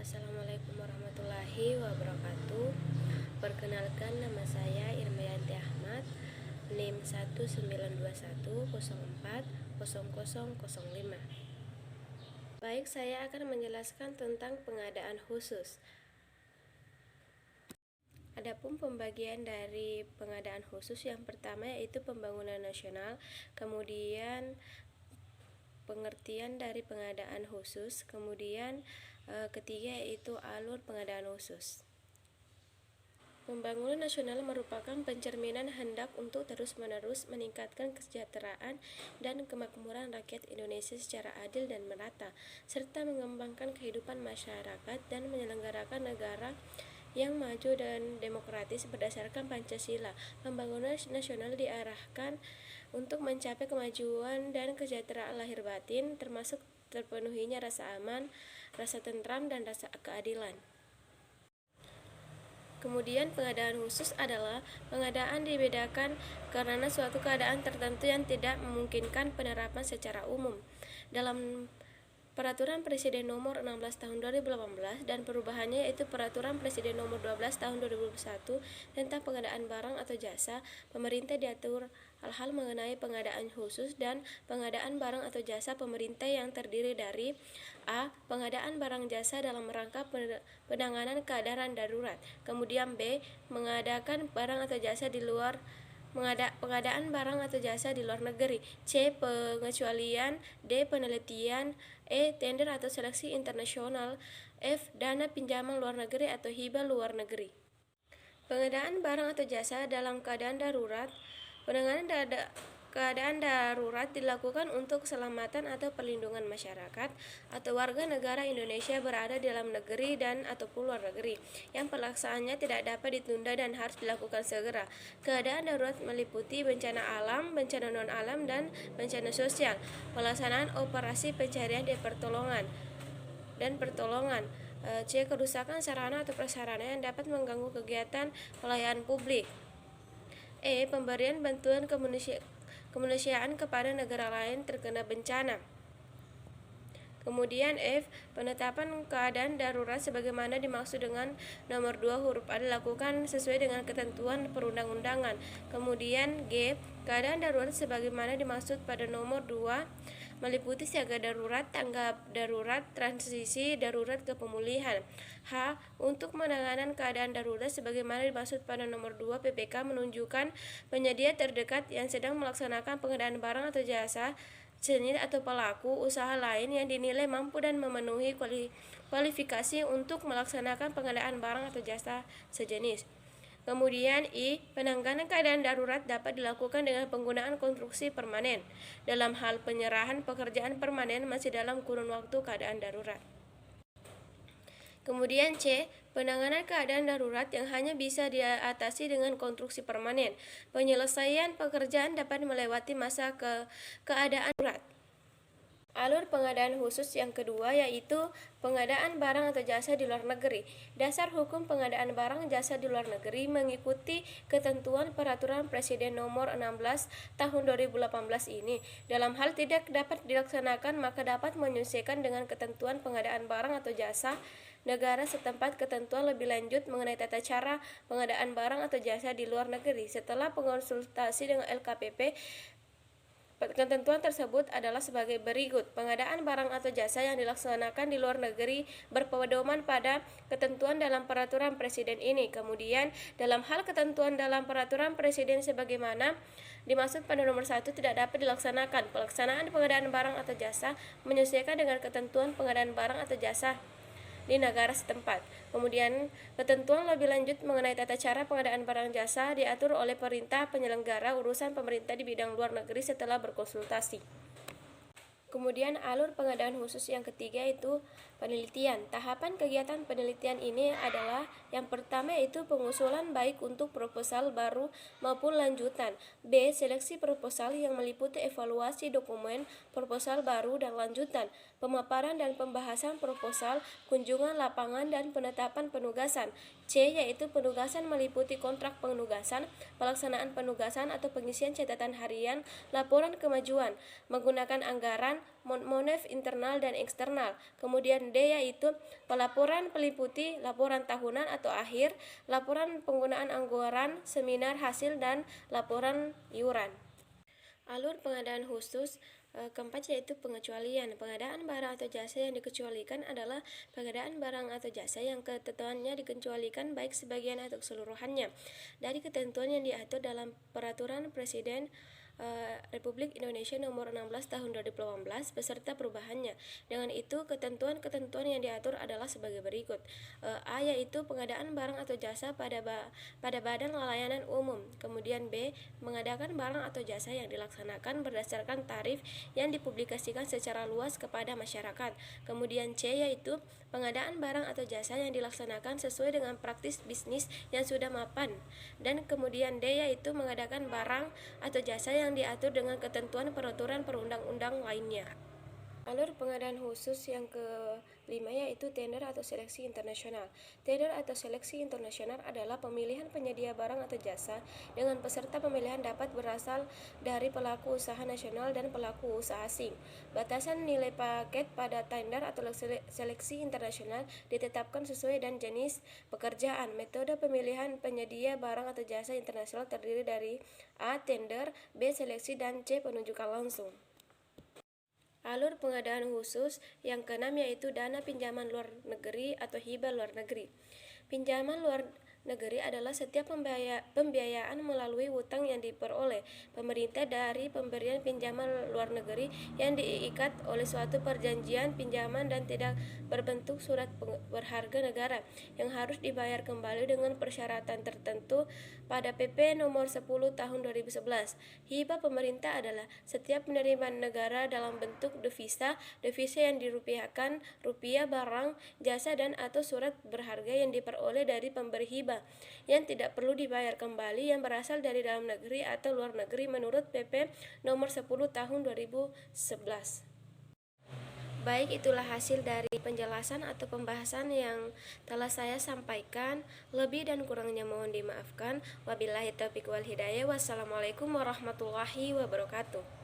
Assalamualaikum warahmatullahi wabarakatuh. Perkenalkan, nama saya Irmayanti Ahmad, NIM 19210400005. Baik, saya akan menjelaskan tentang pengadaan khusus. Adapun pembagian dari pengadaan khusus, yang pertama yaitu pembangunan nasional, kemudian pengertian dari pengadaan khusus, kemudian ketiga yaitu alur pengadaan khusus. Pembangunan nasional merupakan pencerminan hendak untuk terus-menerus meningkatkan kesejahteraan dan kemakmuran rakyat Indonesia secara adil dan merata, serta mengembangkan kehidupan masyarakat dan menyelenggarakan negara yang maju dan demokratis berdasarkan Pancasila. Pembangunan nasional diarahkan untuk mencapai kemajuan dan kesejahteraan lahir batin, termasuk terpenuhinya rasa aman, rasa tentram, dan rasa keadilan. Kemudian pengadaan khusus adalah pengadaan dibedakan karena suatu keadaan tertentu yang tidak memungkinkan penerapan secara umum. Dalam Peraturan Presiden Nomor 16 Tahun 2018 dan perubahannya, yaitu Peraturan Presiden Nomor 12 Tahun 2021 tentang pengadaan barang atau jasa, pemerintah diatur hal-hal mengenai pengadaan khusus dan pengadaan barang atau jasa pemerintah yang terdiri dari A. Pengadaan barang jasa dalam rangka penanganan keadaan darurat. Kemudian B. Mengadakan barang atau jasa di luar pengadaan barang atau jasa di luar negeri. C. Pengecualian. D. Penelitian. E. Tender atau seleksi internasional. F. Dana pinjaman luar negeri atau hibah luar negeri. Pengadaan barang atau jasa dalam keadaan darurat. Penanganan keadaan darurat dilakukan untuk keselamatan atau perlindungan masyarakat atau warga negara Indonesia berada di dalam negeri dan ataupun luar negeri, yang pelaksanaannya tidak dapat ditunda dan harus dilakukan segera. Keadaan darurat meliputi bencana alam, bencana non-alam, dan bencana sosial. Pelaksanaan operasi pencarian dan pertolongan. C. Kerusakan sarana atau prasarana yang dapat mengganggu kegiatan pelayanan publik. E. Pemberian bantuan kemanusiaan kepada negara lain terkena bencana. Kemudian F. Penetapan keadaan darurat sebagaimana dimaksud dengan nomor 2 huruf A dilakukan sesuai dengan ketentuan perundang-undangan. Kemudian G. Keadaan darurat sebagaimana dimaksud pada nomor 2 meliputi siaga darurat, tanggap darurat, transisi darurat ke pemulihan. H. Untuk penanganan keadaan darurat sebagaimana dimaksud pada nomor 2 PPK menunjukkan penyedia terdekat yang sedang melaksanakan pengadaan barang atau jasa sejenis atau pelaku usaha lain yang dinilai mampu dan memenuhi kualifikasi untuk melaksanakan pengadaan barang atau jasa sejenis. Kemudian I. Penanganan keadaan darurat dapat dilakukan dengan penggunaan konstruksi permanen. Dalam hal penyerahan pekerjaan permanen masih dalam kurun waktu keadaan darurat. Kemudian C. Penanganan keadaan darurat yang hanya bisa diatasi dengan konstruksi permanen. Penyelesaian pekerjaan dapat melewati masa keadaan darurat. Alur pengadaan khusus yang kedua yaitu pengadaan barang atau jasa di luar negeri. Dasar hukum pengadaan barang jasa di luar negeri mengikuti ketentuan Peraturan Presiden Nomor 16 Tahun 2018 ini. Dalam hal tidak dapat dilaksanakan, maka dapat menyesuaikan dengan ketentuan pengadaan barang atau jasa negara setempat ketentuan lebih lanjut mengenai tata cara pengadaan barang atau jasa di luar negeri. Setelah pengonsultasi dengan LKPP, ketentuan tersebut adalah sebagai berikut. Pengadaan barang atau jasa yang dilaksanakan di luar negeri berpedoman pada ketentuan dalam peraturan presiden ini. Kemudian, dalam hal ketentuan dalam peraturan presiden sebagaimana dimaksud pada nomor 1 tidak dapat dilaksanakan. Pelaksanaan pengadaan barang atau jasa menyesuaikan dengan ketentuan pengadaan barang atau jasa di negara setempat. Kemudian, ketentuan lebih lanjut mengenai tata cara pengadaan barang jasa diatur oleh perintah penyelenggara urusan pemerintah di bidang luar negeri setelah berkonsultasi. Kemudian alur pengadaan khusus yang ketiga itu penelitian. Tahapan kegiatan penelitian ini adalah yang pertama yaitu pengusulan baik untuk proposal baru maupun lanjutan. B. Seleksi proposal yang meliputi evaluasi dokumen proposal baru dan lanjutan. pemaparan dan pembahasan proposal, kunjungan lapangan, dan penetapan penugasan. C. Yaitu penugasan meliputi kontrak penugasan, pelaksanaan penugasan atau pengisian catatan harian, laporan kemajuan, menggunakan anggaran, monev internal dan eksternal. Kemudian D. Yaitu pelaporan meliputi laporan tahunan atau akhir, laporan penggunaan anggaran, seminar hasil, dan laporan iuran. Alur pengadaan khusus keempat yaitu pengecualian. Pengadaan barang atau jasa yang dikecualikan adalah pengadaan barang atau jasa yang ketentuannya dikecualikan baik sebagian atau keseluruhannya dari ketentuan yang diatur dalam Peraturan Presiden Republik Indonesia Nomor 16 Tahun 2018 beserta perubahannya. Dengan itu, ketentuan-ketentuan yang diatur adalah sebagai berikut. A. Yaitu pengadaan barang atau jasa pada badan layanan umum. Kemudian B. Mengadakan barang atau jasa yang dilaksanakan berdasarkan tarif yang dipublikasikan secara luas kepada masyarakat. Kemudian C. Yaitu pengadaan barang atau jasa yang dilaksanakan sesuai dengan praktis bisnis yang sudah mapan. Dan kemudian D. Yaitu mengadakan barang atau jasa yang diatur dengan ketentuan peraturan perundang-undang lainnya. Alur pengadaan khusus yang kelima yaitu tender atau seleksi internasional. Tender atau seleksi internasional adalah pemilihan penyedia barang atau jasa dengan peserta pemilihan dapat berasal dari pelaku usaha nasional dan pelaku usaha asing. Batasan nilai paket pada tender atau seleksi internasional ditetapkan sesuai dan jenis pekerjaan. Metode pemilihan penyedia barang atau jasa internasional terdiri dari A. Tender, B. Seleksi, dan C. Penunjukan langsung. Alur pengadaan khusus yang keenam yaitu dana pinjaman luar negeri atau hibah luar negeri. Pinjaman luar negeri adalah setiap pembiayaan melalui hutang yang diperoleh pemerintah dari pemberian pinjaman luar negeri yang diikat oleh suatu perjanjian pinjaman dan tidak berbentuk surat berharga negara yang harus dibayar kembali dengan persyaratan tertentu pada PP nomor 10 tahun 2011. Hibah pemerintah adalah setiap penerimaan negara dalam bentuk devisa yang dirupiahkan, rupiah, barang, jasa, dan atau surat berharga yang diperoleh dari pemberi hibah yang tidak perlu dibayar kembali yang berasal dari dalam negeri atau luar negeri menurut PP nomor 10 tahun 2011. Baik, itulah hasil dari penjelasan atau pembahasan yang telah saya sampaikan. Lebih dan kurangnya mohon dimaafkan. Wabillahi taufiq wal hidayah. Wassalamualaikum warahmatullahi wabarakatuh.